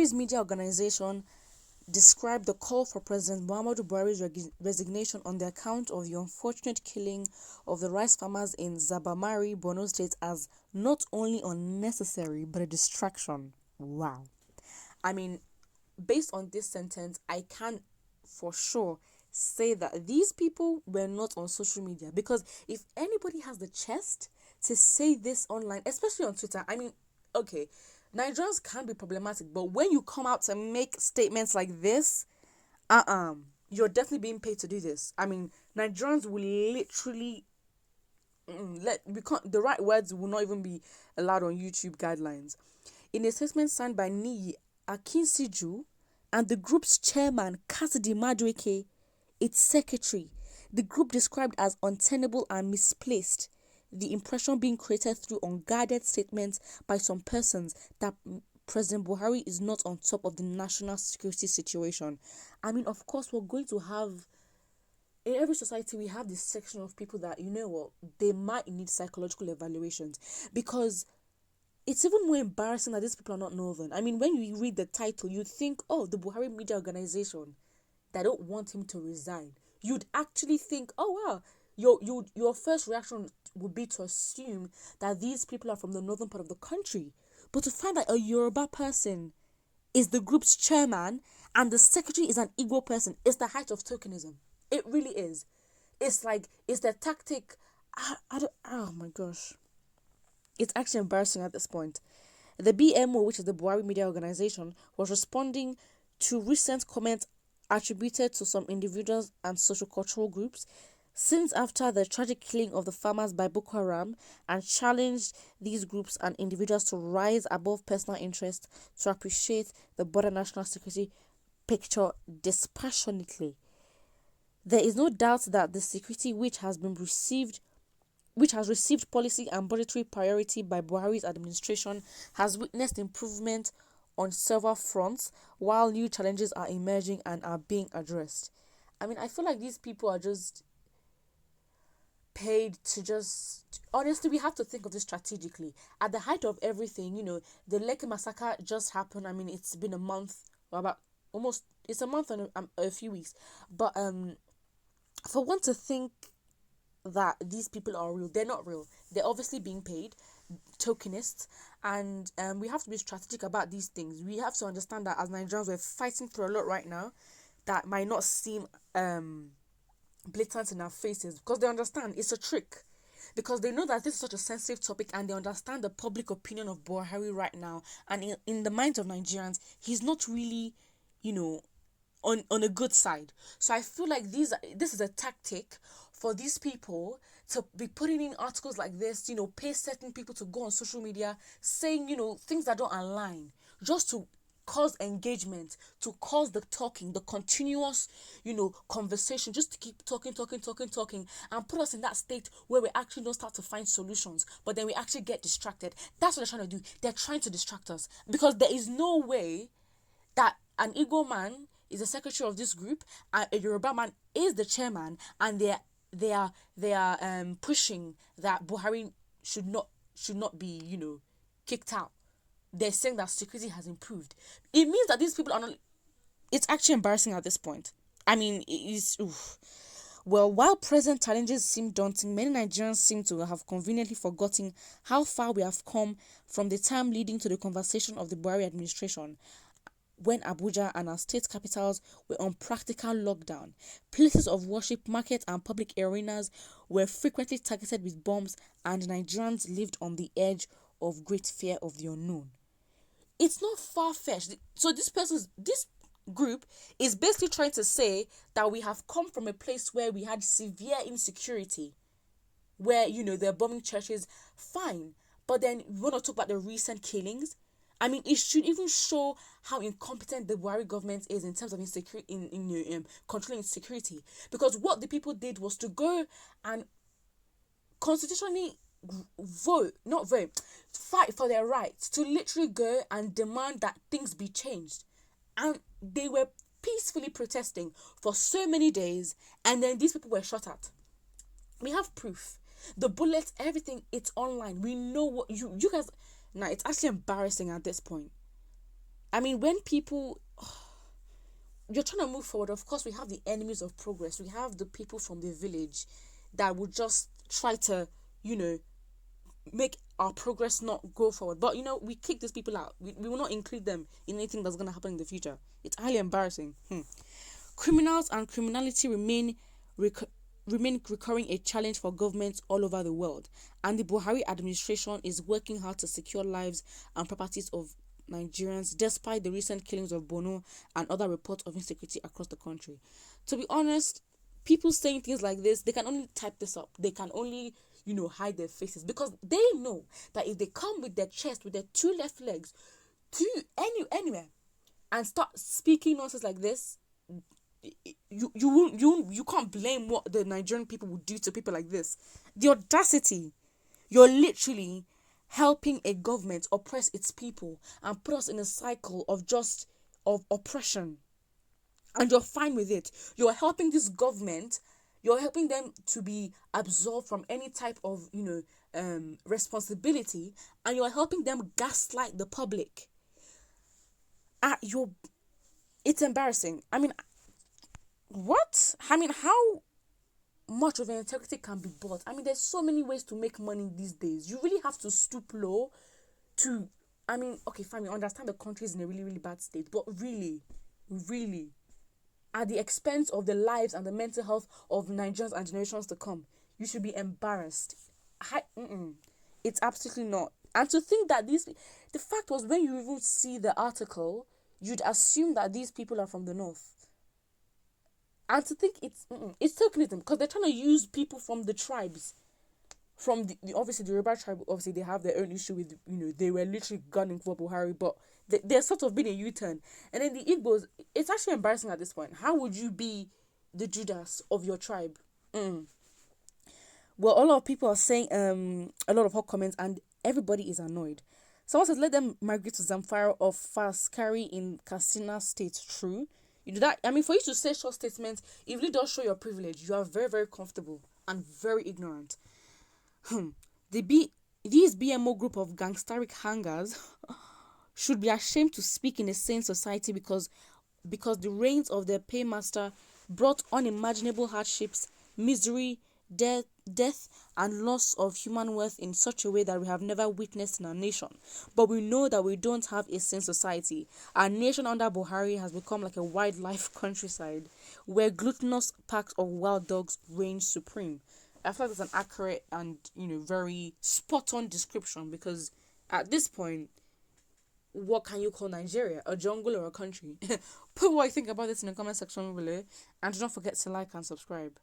Buhari's media organization described the call for President Muhammadu Buhari's resignation on the account of the unfortunate killing of the rice farmers in Zabamari, Borno State, as not only unnecessary but a distraction. Wow. I mean, based on this sentence, I can for sure say that these people were not on social media, because if anybody has the chest to say this online, especially on Twitter, I mean, okay, Nigerians can be problematic, but when you come out and make statements like this, you're definitely being paid to do this. I mean, Nigerians will literally the right words will not even be allowed on YouTube guidelines. In a statement signed by Niyi Akinsiju and the group's chairman Cassidy Madueke, its secretary, the group described as untenable and misplaced the impression being created through unguarded statements by some persons that President Buhari is not on top of the national security situation. I mean, of course, we're going to have, in every society, we have this section of people that, you know what, they might need psychological evaluations, because it's even more embarrassing that these people are not northern. I mean, when you read the title, you think, oh, the Buhari media organization, they don't want him to resign. You'd actually think, oh, wow, your first reaction would be to assume that these people are from the northern part of the country. But to find that a Yoruba person is the group's chairman and the secretary is an Igbo person is the height of tokenism. It really is. It's like, it's the tactic. Oh my gosh. It's actually embarrassing at this point. The BMO, which is the Buhari Media Organization, was responding to recent comments attributed to some individuals and social-cultural groups since after the tragic killing of the farmers by Boko Haram, and challenged these groups and individuals to rise above personal interest to appreciate the broader national security picture dispassionately. There is no doubt that the security which has received policy and budgetary priority by Buhari's administration has witnessed improvement on several fronts, while new challenges are emerging and are being addressed. I mean, I feel like these people are just paid to just, honestly, we have to think of this strategically. At the height of everything, the Lekki massacre just happened. I mean, it's been a month, or about almost, it's a month and a few weeks. But for one to think that these people are real, they're not real. They're obviously being paid, tokenists, and we have to be strategic about these things. We have to understand that as Nigerians, we're fighting through a lot right now that might not seem blatant in our faces, because they understand it's a trick, because they know that this is such a sensitive topic, and they understand the public opinion of Buhari right now, and in the minds of Nigerians, he's not really, on a good side. So I feel like this is a tactic for these people to be putting in articles like this, pay certain people to go on social media saying, things that don't align, just to cause engagement, to cause the talking, the continuous, conversation, just to keep talking, and put us in that state where we actually don't start to find solutions, but then we actually get distracted. That's what they're trying to do. They're trying to distract us, because there is no way that an Igbo man is the secretary of this group and a Yoruba man is the chairman, and they are pushing that Buhari should not be kicked out. They're saying that security has improved. It means that these people are not. It's actually embarrassing at this point. I mean, it is. Oof. Well, while present challenges seem daunting, many Nigerians seem to have conveniently forgotten how far we have come from the time leading to the conversation of the Buhari administration, when Abuja and our state capitals were on practical lockdown. Places of worship, markets, and public arenas were frequently targeted with bombs, and Nigerians lived on the edge of great fear of the unknown. It's not far-fetched. So this group is basically trying to say that we have come from a place where we had severe insecurity, where, they're bombing churches, fine. But then we want to talk about the recent killings. I mean, it should even show how incompetent the Buhari government is in terms of controlling insecurity. Because what the people did was to go and constitutionally fight for their rights, to literally go and demand that things be changed. And they were peacefully protesting for so many days, and then these people were shot at. We have proof. The bullets, everything, it's online. We know what you guys. Now, it's actually embarrassing at this point. I mean, when people, you're trying to move forward, of course, we have the enemies of progress. We have the people from the village that would just try to, you know, make our progress not go forward. But, we kick these people out. We will not include them in anything that's going to happen in the future. It's highly embarrassing. Criminals and criminality remain recurring a challenge for governments all over the world, and the Buhari administration is working hard to secure lives and properties of Nigerians despite the recent killings of Bono and other reports of insecurity across the country. To be honest, people saying things like this, they can only type this up. They can only, hide their faces, because they know that if they come with their chest, with their two left legs, to anywhere, and start speaking nonsense like this, you can't blame what the Nigerian people would do to people like this. The audacity. You're literally helping a government oppress its people and put us in a cycle of oppression, and you're fine with it. You're helping this government, you're helping them to be absolved from any type of responsibility, and you're helping them gaslight the public. It's embarrassing. I mean, what? I mean, how much of an integrity can be bought? I mean, there's so many ways to make money these days. You really have to stoop low to, I mean, okay, fine, we understand the country is in a really, really bad state, but really, really, at the expense of the lives and the mental health of Nigerians and generations to come, you should be embarrassed. It's absolutely not. And to think that the fact was, when you even see the article, you'd assume that these people are from the north. And to think it's tokenism, because they're trying to use people from the tribes, from the obviously the Yoruba tribe. Obviously, they have their own issue with, they were literally gunning for Buhari, but they're sort of been a U-turn. And then the Igbos, it's actually embarrassing at this point. How would you be the Judas of your tribe? Well, a lot of people are saying a lot of hot comments, and everybody is annoyed. Someone says, let them migrate to Zamfara or Faskari in Katsina State. True. You do that. I mean, for you to say short statements, it really does show your privilege. You are very, very comfortable and very ignorant. These BMO group of gangsteric hangers should be ashamed to speak in a sane society, because the reigns of their paymaster brought unimaginable hardships, misery, death and loss of human worth in such a way that we have never witnessed in our nation. But we know that we don't have a sane society. Our nation under Buhari has become like a wildlife countryside where gluttonous packs of wild dogs reign supreme. I feel like that's an accurate and very spot on description, because at this point, what can you call Nigeria? A jungle or a country? Put what you think about this in the comment section below, and do not forget to like and subscribe.